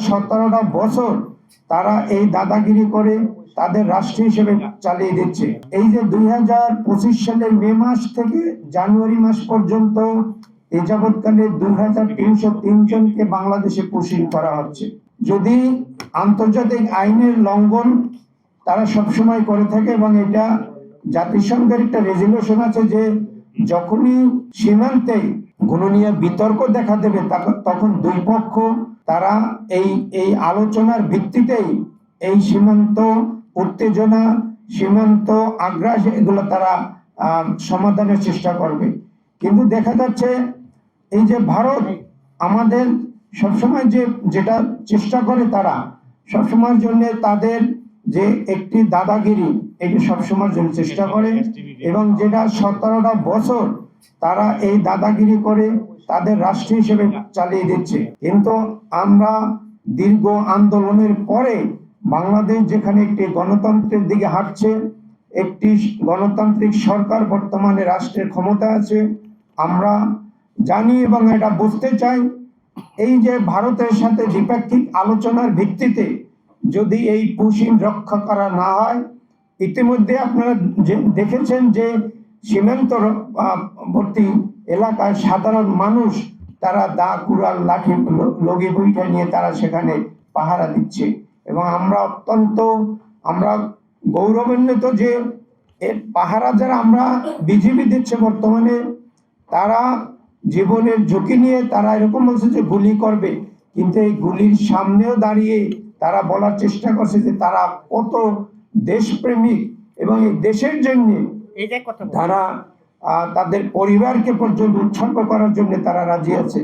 17টা বছর তারা এই দাদাগিরি করে তাদের রাষ্ট্র হিসেবে চালিয়ে দিচ্ছে। এই যে 2025 সালের মে মাস থেকে জানুয়ারি মাস পর্যন্ত এই যাবৎকালে 2303 জনকে বাংলাদেশে পুষিং করা হচ্ছে। যদি আন্তর্জাতিক আইনের লঙ্ঘন তারা সবসময় করে থাকে, এবং এটা জাতিসংঘের একটা রেজলিউশন আছে যে যখনই সীমান্তে কোনো নিয়ে বিতর্ক দেখা দেবে তখন দুই পক্ষ তারা এই আলোচনার ভিত্তিতেই এই সীমান্ত উত্তেজনা, সীমান্ত আগ্রাস এগুলো তারা সমাধানের চেষ্টা করবে। কিন্তু দেখা যাচ্ছে এই যে ভারত আমাদের সবসময় যেটা চেষ্টা করে, তারা সবসময়ের জন্য তাদের যে একটি দাদাগিরি এটি সবসময়ের জন্য চেষ্টা করে, এবং যেটা 17টা বছর তারা এই দাদাগিরি করে তাদের রাষ্ট্র হিসেবে চালিয়ে দিচ্ছে। কিন্তু আমরা দীর্ঘ আন্দোলনের পরে বাংলাদেশ যেখানে একটি গণতন্ত্রের দিকে হাঁটছে, একটি গণতান্ত্রিক সরকার বর্তমানে রাষ্ট্রের ক্ষমতা আছে, আমরা জানি এবং এটা বুঝতে চাই এই যে ভারতের সাথে দ্বিপাক্ষিক আলোচনার ভিত্তিতে যদি এই পুষিং রক্ষা করা না হয়, ইতিমধ্যে আপনারা দেখেছেন যে সীমান্তবর্তী এলাকায় সাধারণ মানুষ তারা দা কুড়াল লাঠি লগি বইটা নিয়ে তারা সেখানে পাহারা দিচ্ছে, এবং আমরা গৌরবান্বিত যে এর পাহারা যারা আমরা বিজিবি দিচ্ছে বর্তমানে, তারা জীবনের ঝুঁকি নিয়ে তারা এরকম বলছে যে গুলি করবে, কিন্তু এই গুলির সামনেও দাঁড়িয়ে তারা বলার চেষ্টা করছে যে তারা কত দেশপ্রেমিক, এবং এই দেশের জন্য তারা তাদের পরিবারকে পর্যন্ত উৎসর্গ করার জন্য তারা রাজি আছে।